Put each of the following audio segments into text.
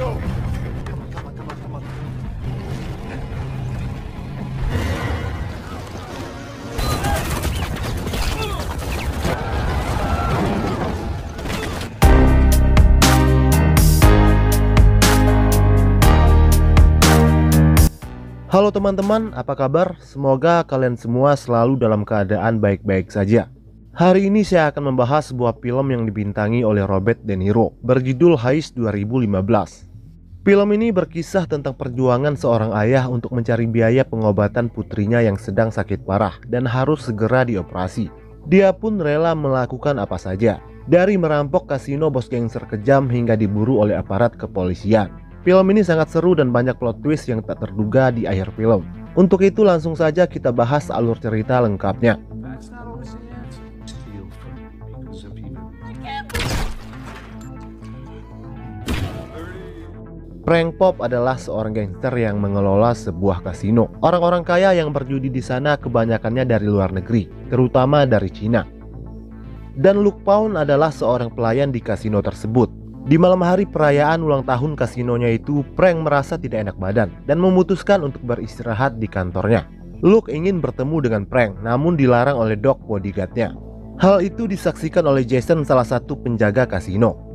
Halo teman-teman, apa kabar? Semoga kalian semua selalu dalam keadaan baik-baik saja. Hari ini saya akan membahas sebuah film yang dibintangi oleh Robert De Niro, berjudul Heist 2015. Film ini berkisah tentang perjuangan seorang ayah untuk mencari biaya pengobatan putrinya yang sedang sakit parah dan harus segera dioperasi. Dia pun rela melakukan apa saja, dari merampok kasino bos gangster kejam hingga diburu oleh aparat kepolisian. Film ini sangat seru dan banyak plot twist yang tak terduga di akhir film. Untuk itu langsung saja kita bahas alur cerita lengkapnya. Frank Pop adalah seorang gangster yang mengelola sebuah kasino. Orang-orang kaya yang berjudi di sana kebanyakannya dari luar negeri, terutama dari Cina. Dan Luke Pound adalah seorang pelayan di kasino tersebut. Di malam hari perayaan ulang tahun kasinonya itu, Frank merasa tidak enak badan dan memutuskan untuk beristirahat di kantornya. Luke ingin bertemu dengan Frank, namun dilarang oleh Doc, bodyguardnya. Hal itu disaksikan oleh Jason, salah satu penjaga kasino.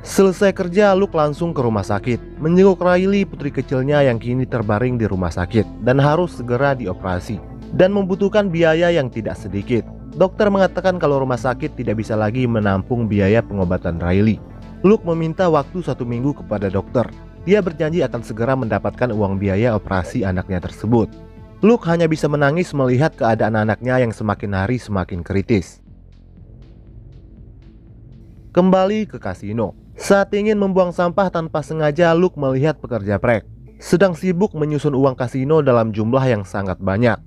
Selesai kerja, Luke langsung ke rumah sakit, menjenguk Riley, putri kecilnya yang kini terbaring di rumah sakit dan harus segera dioperasi, dan membutuhkan biaya yang tidak sedikit. Dokter mengatakan kalau rumah sakit tidak bisa lagi menampung biaya pengobatan Riley. Luke meminta waktu 1 minggu kepada dokter. Dia berjanji akan segera mendapatkan uang biaya operasi anaknya tersebut. Luke hanya bisa menangis melihat keadaan anaknya yang semakin hari semakin kritis. Kembali ke kasino. Saat ingin membuang sampah tanpa sengaja, Luke melihat pekerja Frank sedang sibuk menyusun uang kasino dalam jumlah yang sangat banyak.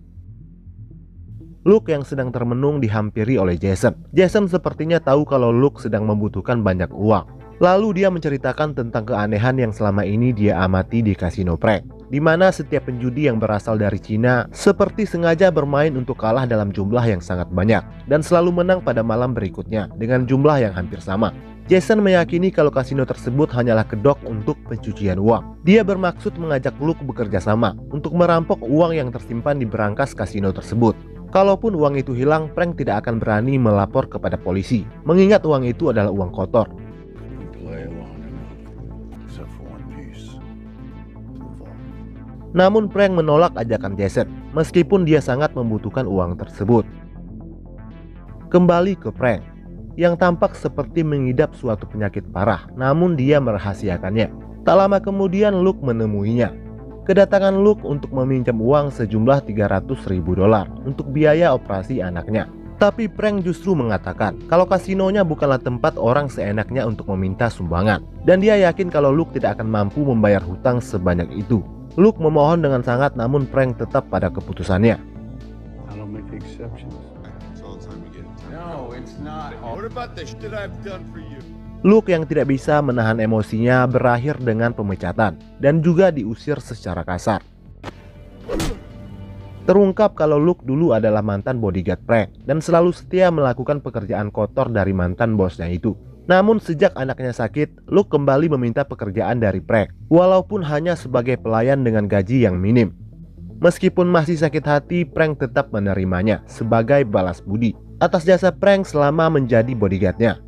Luke yang sedang termenung dihampiri oleh Jason. Jason sepertinya tahu kalau Luke sedang membutuhkan banyak uang. Lalu dia menceritakan tentang keanehan yang selama ini dia amati di kasino Frank, di mana setiap penjudi yang berasal dari Cina seperti sengaja bermain untuk kalah dalam jumlah yang sangat banyak dan selalu menang pada malam berikutnya dengan jumlah yang hampir sama. Jason meyakini kalau kasino tersebut hanyalah kedok untuk pencucian uang. Dia bermaksud mengajak Luke bekerja sama untuk merampok uang yang tersimpan di berangkas kasino tersebut. Kalaupun uang itu hilang, Frank tidak akan berani melapor kepada polisi, mengingat uang itu adalah uang kotor. Namun Frank menolak ajakan Jason, meskipun dia sangat membutuhkan uang tersebut. Kembali ke Frank, yang tampak seperti mengidap suatu penyakit parah, namun dia merahasiakannya. Tak lama kemudian Luke menemuinya. Kedatangan Luke untuk meminjam uang sejumlah $300.000 untuk biaya operasi anaknya. Tapi Frank justru mengatakan kalau kasinonya bukanlah tempat orang seenaknya untuk meminta sumbangan, dan dia yakin kalau Luke tidak akan mampu membayar hutang sebanyak itu. Luke memohon dengan sangat, namun Frank tetap pada keputusannya. Luke yang tidak bisa menahan emosinya berakhir dengan pemecatan dan juga diusir secara kasar. Terungkap kalau Luke dulu adalah mantan bodyguard Frank dan selalu setia melakukan pekerjaan kotor dari mantan bosnya itu. Namun sejak anaknya sakit, Luke kembali meminta pekerjaan dari Frank, walaupun hanya sebagai pelayan dengan gaji yang minim. Meskipun masih sakit hati, Frank tetap menerimanya sebagai balas budi atas jasa Frank selama menjadi bodyguardnya.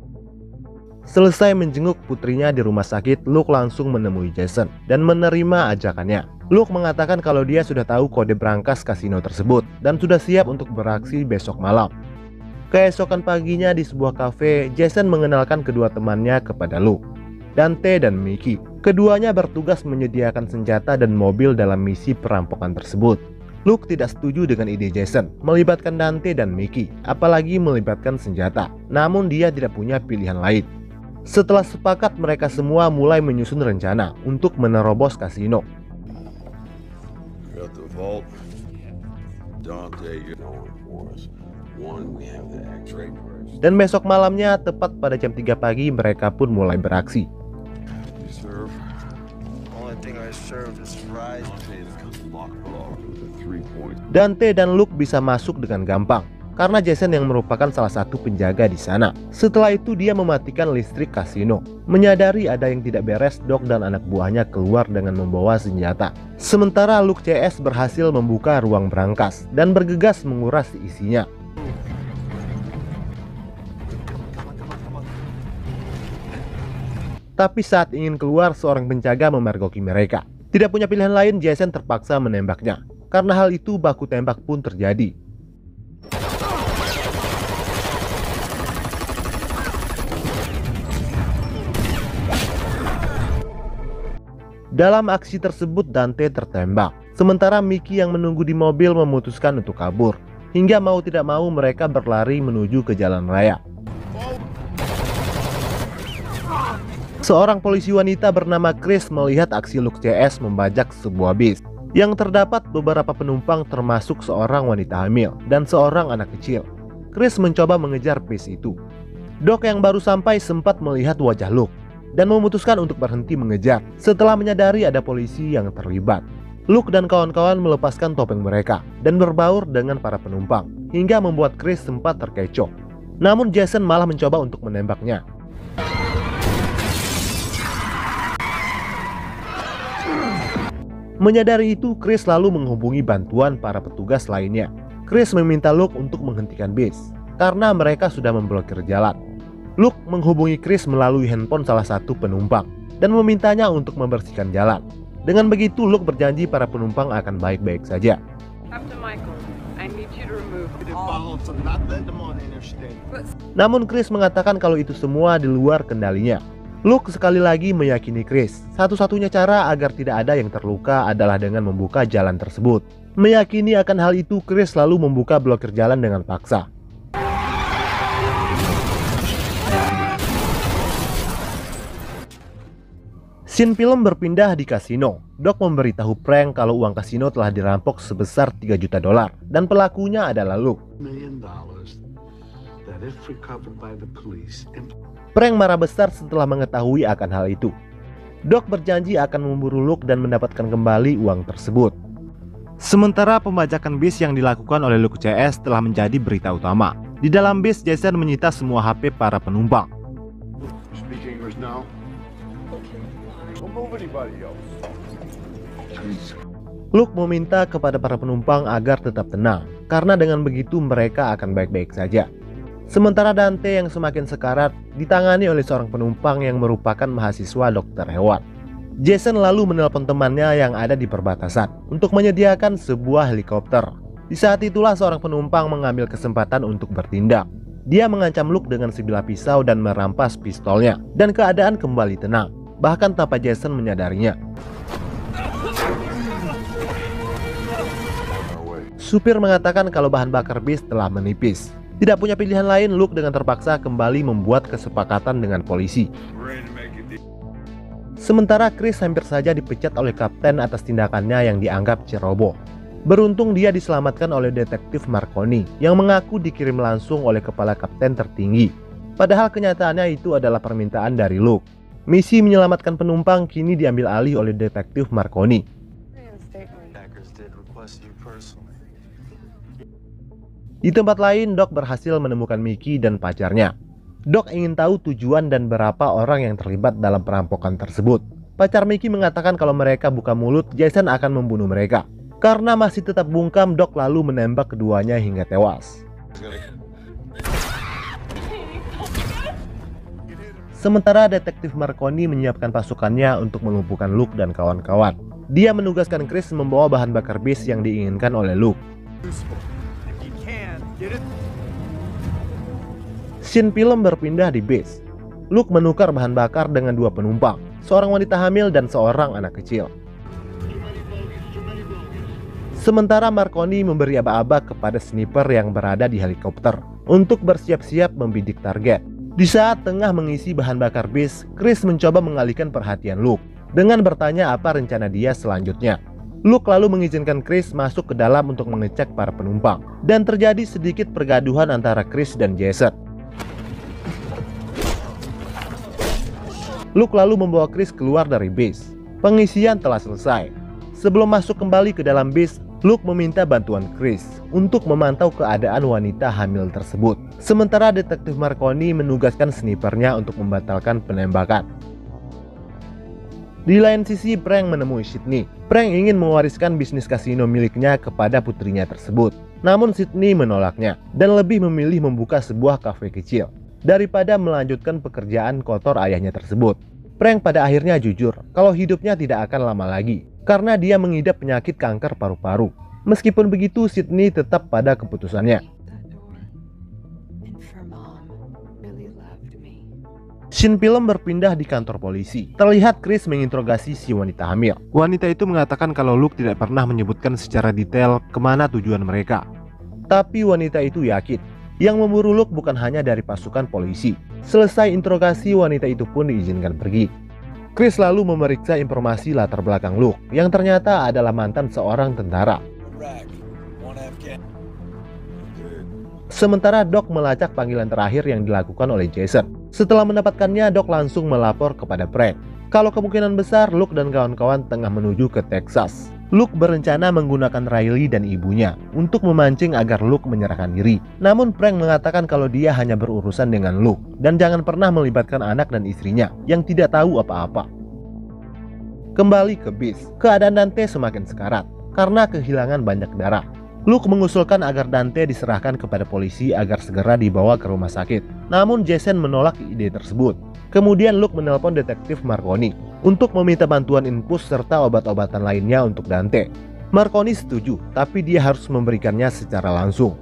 Selesai menjenguk putrinya di rumah sakit, Luke langsung menemui Jason dan menerima ajakannya. Luke mengatakan kalau dia sudah tahu kode berangkas kasino tersebut dan sudah siap untuk beraksi besok malam. Keesokan paginya di sebuah kafe, Jason mengenalkan kedua temannya kepada Luke, Dante dan Mickey. Keduanya bertugas menyediakan senjata dan mobil dalam misi perampokan tersebut. Luke tidak setuju dengan ide Jason melibatkan Dante dan Mickey, apalagi melibatkan senjata. Namun dia tidak punya pilihan lain. Setelah sepakat, mereka semua mulai menyusun rencana untuk menerobos kasino. Dan besok malamnya, tepat pada jam 3 pagi, mereka pun mulai beraksi. Dante dan Luke bisa masuk dengan gampang. karena Jason yang merupakan salah satu penjaga di sana. Setelah itu dia mematikan listrik kasino. Menyadari ada yang tidak beres, Doc dan anak buahnya keluar dengan membawa senjata. Sementara Luke CS berhasil membuka ruang brankas dan bergegas menguras isinya. Tapi saat ingin keluar, seorang penjaga memergoki mereka. Tidak punya pilihan lain, Jason terpaksa menembaknya. Karena hal itu, baku tembak pun terjadi. Dalam aksi tersebut, Dante tertembak. Sementara Mickey yang menunggu di mobil memutuskan untuk kabur. Hingga mau tidak mau mereka berlari menuju ke jalan raya. Seorang polisi wanita bernama Chris melihat aksi Luke CS membajak sebuah bis. Yang terdapat beberapa penumpang termasuk seorang wanita hamil dan seorang anak kecil. Chris mencoba mengejar bis itu. Doc yang baru sampai sempat melihat wajah Luke dan memutuskan untuk berhenti mengejar setelah menyadari ada polisi yang terlibat. Luke dan kawan-kawan melepaskan topeng mereka dan berbaur dengan para penumpang hingga membuat Chris sempat terkecoh. Namun Jason malah mencoba untuk menembaknya. Menyadari itu, Chris lalu menghubungi bantuan para petugas lainnya. Chris meminta Luke untuk menghentikan bis karena mereka sudah memblokir jalan. Luke menghubungi Chris melalui handphone salah satu penumpang dan memintanya untuk membersihkan jalan. Dengan begitu, Luke berjanji para penumpang akan baik-baik saja. Namun Chris mengatakan kalau itu semua di luar kendalinya. Luke sekali lagi meyakini Chris, satu-satunya cara agar tidak ada yang terluka adalah dengan membuka jalan tersebut. Meyakini akan hal itu, Chris lalu membuka blokir jalan dengan paksa. Scene film berpindah di kasino. Doc memberitahu Frank kalau uang kasino telah dirampok sebesar $3 juta dan pelakunya adalah Luke. Frank marah besar setelah mengetahui akan hal itu. Doc berjanji akan memburu Luke dan mendapatkan kembali uang tersebut. Sementara pembajakan bis yang dilakukan oleh Luke CS telah menjadi berita utama. Di dalam bis, Jason menyita semua HP para penumpang. Luke meminta kepada para penumpang agar tetap tenang, karena dengan begitu mereka akan baik-baik saja. Sementara Dante yang semakin sekarat ditangani oleh seorang penumpang yang merupakan mahasiswa dokter hewan. Jason lalu menelpon temannya yang ada di perbatasan untuk menyediakan sebuah helikopter. Di saat itulah seorang penumpang mengambil kesempatan untuk bertindak. Dia mengancam Luke dengan sebilah pisau dan merampas pistolnya, dan keadaan kembali tenang, bahkan tanpa Jason menyadarinya. Supir mengatakan kalau bahan bakar bis telah menipis. Tidak punya pilihan lain, Luke dengan terpaksa kembali membuat kesepakatan dengan polisi. Sementara Chris hampir saja dipecat oleh kapten atas tindakannya yang dianggap ceroboh. Beruntung dia diselamatkan oleh detektif Marconi yang mengaku dikirim langsung oleh kepala kapten tertinggi. Padahal kenyataannya itu adalah permintaan dari Luke. Misi menyelamatkan penumpang kini diambil alih oleh detektif Marconi. Di tempat lain, Doc berhasil menemukan Mickey dan pacarnya. Doc ingin tahu tujuan dan berapa orang yang terlibat dalam perampokan tersebut. Pacar Mickey mengatakan kalau mereka buka mulut, Jason akan membunuh mereka. Karena masih tetap bungkam, Doc lalu menembak keduanya hingga tewas. Sementara detektif Marconi menyiapkan pasukannya untuk melumpuhkan Luke dan kawan-kawan. Dia menugaskan Chris membawa bahan bakar bis yang diinginkan oleh Luke. Scene film berpindah di bis. Luke menukar bahan bakar dengan dua penumpang, seorang wanita hamil dan seorang anak kecil. Sementara Marconi memberi aba-aba kepada sniper yang berada di helikopter untuk bersiap-siap membidik target. Di saat tengah mengisi bahan bakar bis, Chris mencoba mengalihkan perhatian Luke dengan bertanya apa rencana dia selanjutnya. Luke lalu mengizinkan Chris masuk ke dalam untuk mengecek para penumpang, dan terjadi sedikit pergaduhan antara Chris dan Jason. Luke lalu membawa Chris keluar dari bis. Pengisian telah selesai. Sebelum masuk kembali ke dalam bis, Luke meminta bantuan Chris untuk memantau keadaan wanita hamil tersebut. Sementara detektif Marconi menugaskan snipernya untuk membatalkan penembakan. Di lain sisi, Frank menemui Sydney. Frank ingin mewariskan bisnis kasino miliknya kepada putrinya tersebut. Namun Sydney menolaknya dan lebih memilih membuka sebuah kafe kecil daripada melanjutkan pekerjaan kotor ayahnya tersebut. Frank pada akhirnya jujur kalau hidupnya tidak akan lama lagi karena dia mengidap penyakit kanker paru-paru. Meskipun begitu, Sydney tetap pada keputusannya. Scene film berpindah di kantor polisi. Terlihat Chris menginterogasi si wanita hamil. Wanita itu mengatakan kalau Luke tidak pernah menyebutkan secara detail kemana tujuan mereka. Tapi wanita itu yakin yang memburu Luke bukan hanya dari pasukan polisi. Selesai interogasi, wanita itu pun diizinkan pergi. Chris lalu memeriksa informasi latar belakang Luke yang ternyata adalah mantan seorang tentara. Sementara Doc melacak panggilan terakhir yang dilakukan oleh Jason. Setelah mendapatkannya, Doc langsung melapor kepada Frank kalau kemungkinan besar Luke dan kawan-kawan tengah menuju ke Texas. Luke berencana menggunakan Riley dan ibunya untuk memancing agar Luke menyerahkan diri. Namun Frank mengatakan kalau dia hanya berurusan dengan Luke dan jangan pernah melibatkan anak dan istrinya yang tidak tahu apa-apa. Kembali ke bis, keadaan Dante semakin sekarat karena kehilangan banyak darah. Luke mengusulkan agar Dante diserahkan kepada polisi agar segera dibawa ke rumah sakit. Namun Jason menolak ide tersebut. Kemudian Luke menelpon detektif Marconi untuk meminta bantuan infus serta obat-obatan lainnya untuk Dante. Marconi setuju, tapi dia harus memberikannya secara langsung.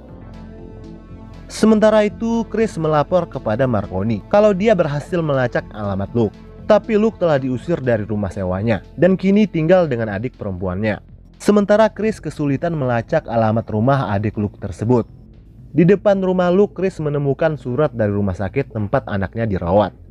Sementara itu, Chris melapor kepada Marconi kalau dia berhasil melacak alamat Luke. Tapi Luke telah diusir dari rumah sewanya dan kini tinggal dengan adik perempuannya. Sementara Chris kesulitan melacak alamat rumah adik Luke tersebut. Di depan rumah Luke, Chris menemukan surat dari rumah sakit tempat anaknya dirawat.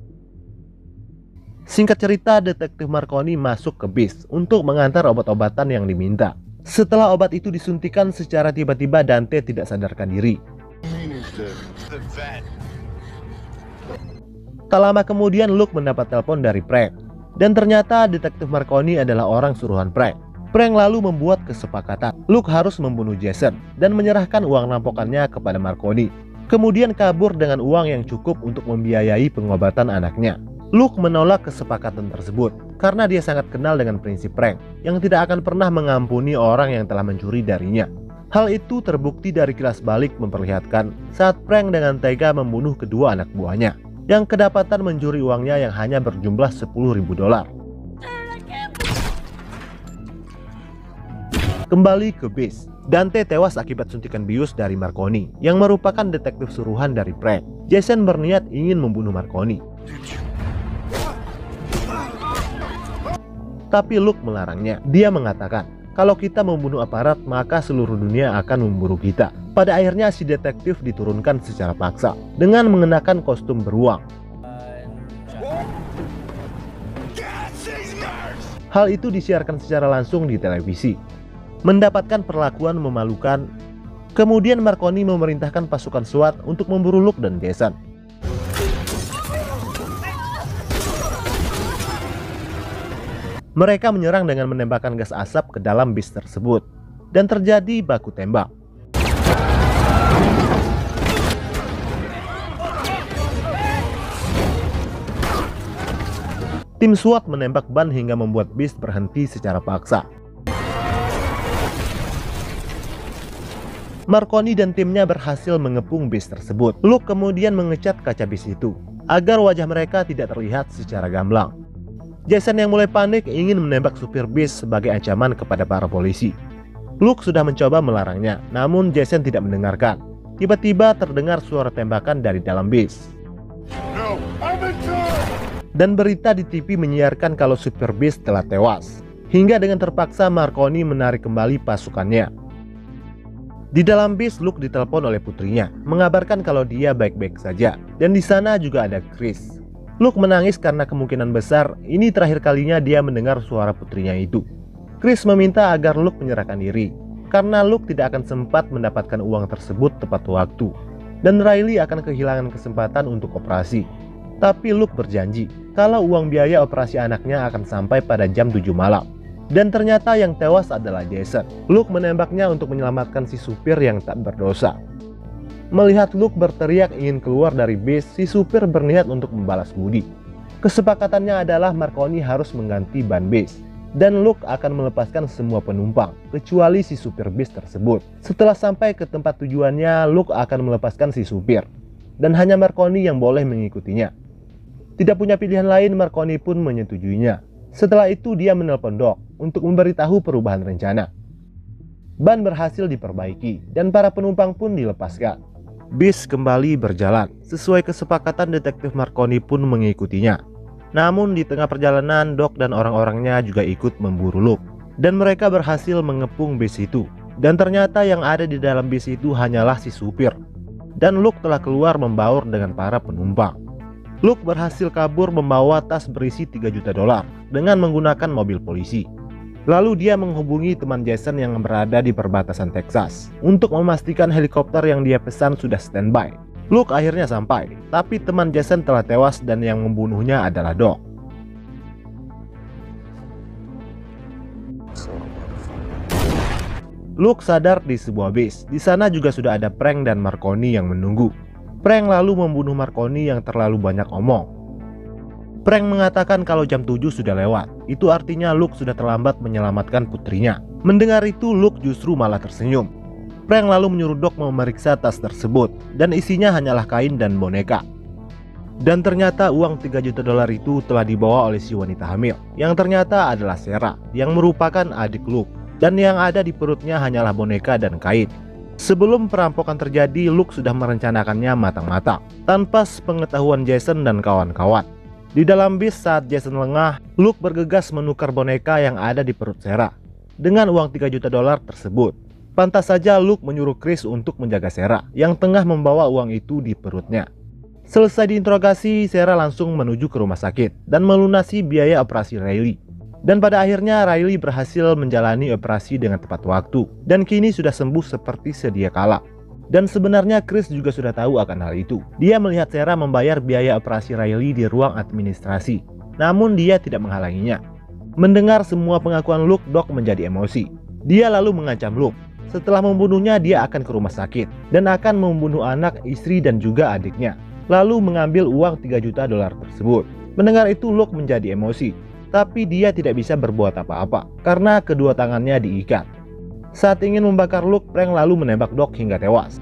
Singkat cerita, detektif Marconi masuk ke bis untuk mengantar obat-obatan yang diminta. Setelah obat itu disuntikan secara tiba-tiba, Dante tidak sadarkan diri. Tak lama kemudian Luke mendapat telepon dari Frank. Dan ternyata detektif Marconi adalah orang suruhan Frank. Frank lalu membuat kesepakatan. Luke harus membunuh Jason dan menyerahkan uang rampokannya kepada Marconi. Kemudian kabur dengan uang yang cukup untuk membiayai pengobatan anaknya. Luke menolak kesepakatan tersebut karena dia sangat kenal dengan prinsip Frank yang tidak akan pernah mengampuni orang yang telah mencuri darinya. Hal itu terbukti dari kilas balik memperlihatkan saat Frank dengan tega membunuh kedua anak buahnya yang kedapatan mencuri uangnya yang hanya berjumlah $10.000. Kembali ke bis, Dante tewas akibat suntikan bius dari Marconi yang merupakan detektif suruhan dari Frank. Jason berniat ingin membunuh Marconi, tapi Luke melarangnya. Dia mengatakan kalau kita membunuh aparat maka seluruh dunia akan memburu kita. Pada akhirnya si detektif diturunkan secara paksa dengan mengenakan kostum beruang. Hal itu disiarkan secara langsung di televisi, mendapatkan perlakuan memalukan. Kemudian Marconi memerintahkan pasukan SWAT untuk memburu Luke dan Jason. Mereka menyerang dengan menembakkan gas asap ke dalam bis tersebut dan terjadi baku tembak. Tim SWAT menembak ban hingga membuat bis berhenti secara paksa. Marconi dan timnya berhasil mengepung bis tersebut. Luke kemudian mengecat kaca bis itu agar wajah mereka tidak terlihat secara gamblang. Jason yang mulai panik ingin menembak supir bis sebagai ancaman kepada para polisi. Luke sudah mencoba melarangnya, namun Jason tidak mendengarkan. Tiba-tiba terdengar suara tembakan dari dalam bis. Dan berita di TV menyiarkan kalau supir bis telah tewas. Hingga dengan terpaksa Marconi menarik kembali pasukannya. Di dalam bis, Luke ditelepon oleh putrinya, mengabarkan kalau dia baik-baik saja. Dan di sana juga ada Chris. Luke menangis karena kemungkinan besar ini terakhir kalinya dia mendengar suara putrinya itu. Chris meminta agar Luke menyerahkan diri, karena Luke tidak akan sempat mendapatkan uang tersebut tepat waktu. Dan Riley akan kehilangan kesempatan untuk operasi. Tapi Luke berjanji kalau uang biaya operasi anaknya akan sampai pada jam 7 malam. Dan ternyata yang tewas adalah Jason. Luke menembaknya untuk menyelamatkan si supir yang tak berdosa. Melihat Luke berteriak ingin keluar dari bis, si supir berniat untuk membalas budi. Kesepakatannya adalah Marconi harus mengganti ban bis, dan Luke akan melepaskan semua penumpang, kecuali si supir bis tersebut. Setelah sampai ke tempat tujuannya, Luke akan melepaskan si supir, dan hanya Marconi yang boleh mengikutinya. Tidak punya pilihan lain, Marconi pun menyetujuinya. Setelah itu dia menelpon Doc untuk memberitahu perubahan rencana. Ban berhasil diperbaiki dan para penumpang pun dilepaskan. Bis kembali berjalan. Sesuai kesepakatan, detektif Marconi pun mengikutinya. Namun di tengah perjalanan, Doc dan orang-orangnya juga ikut memburu Luke. Dan mereka berhasil mengepung bis itu. Dan ternyata yang ada di dalam bis itu hanyalah si supir. Dan Luke telah keluar membaur dengan para penumpang. Luke berhasil kabur membawa tas berisi $3 juta dengan menggunakan mobil polisi. Lalu dia menghubungi teman Jason yang berada di perbatasan Texas untuk memastikan helikopter yang dia pesan sudah standby. Luke akhirnya sampai, tapi teman Jason telah tewas dan yang membunuhnya adalah Doc. Luke sadar di sebuah bis. Di sana juga sudah ada Frank dan Marconi yang menunggu. Frank lalu membunuh Marconi yang terlalu banyak omong. Frank mengatakan kalau jam 7 sudah lewat. Itu artinya Luke sudah terlambat menyelamatkan putrinya. Mendengar itu, Luke justru malah tersenyum. Frank lalu menyuruh Doc memeriksa tas tersebut, dan isinya hanyalah kain dan boneka. Dan ternyata uang $3 juta itu telah dibawa oleh si wanita hamil, yang ternyata adalah Sarah, yang merupakan adik Luke. Dan yang ada di perutnya hanyalah boneka dan kain. Sebelum perampokan terjadi, Luke sudah merencanakannya matang-matang, tanpa sepengetahuan Jason dan kawan-kawan. Di dalam bis saat Jason lengah, Luke bergegas menukar boneka yang ada di perut Sarah dengan uang $3 juta tersebut. Pantas saja Luke menyuruh Chris untuk menjaga Sarah yang tengah membawa uang itu di perutnya. Selesai diinterogasi, Sarah langsung menuju ke rumah sakit dan melunasi biaya operasi Riley. Dan pada akhirnya Riley berhasil menjalani operasi dengan tepat waktu dan kini sudah sembuh seperti sedia kala. Dan sebenarnya Chris juga sudah tahu akan hal itu. Dia melihat Sarah membayar biaya operasi Riley di ruang administrasi, namun dia tidak menghalanginya. Mendengar semua pengakuan Luke, Doc menjadi emosi. Dia lalu mengancam Luke. Setelah membunuhnya, dia akan ke rumah sakit dan akan membunuh anak, istri, dan juga adiknya, lalu mengambil uang $3 juta tersebut. Mendengar itu, Luke menjadi emosi. Tapi dia tidak bisa berbuat apa-apa karena kedua tangannya diikat. Saat ingin membakar Luke, Frank lalu menembak Doc hingga tewas.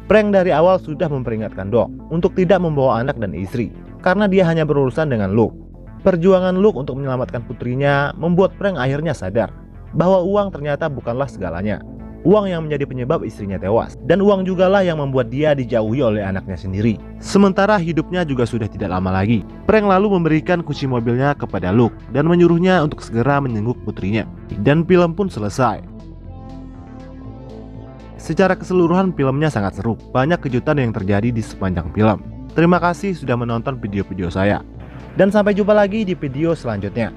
Frank dari awal sudah memperingatkan Doc untuk tidak membawa anak dan istri karena dia hanya berurusan dengan Luke. Perjuangan Luke untuk menyelamatkan putrinya membuat Frank akhirnya sadar bahwa uang ternyata bukanlah segalanya. Uang yang menjadi penyebab istrinya tewas, dan uang jugalah yang membuat dia dijauhi oleh anaknya sendiri. Sementara hidupnya juga sudah tidak lama lagi. Frank lalu memberikan kunci mobilnya kepada Luke dan menyuruhnya untuk segera menjenguk putrinya. Dan film pun selesai. Secara keseluruhan filmnya sangat seru. Banyak kejutan yang terjadi di sepanjang film. Terima kasih sudah menonton video-video saya. Dan sampai jumpa lagi di video selanjutnya.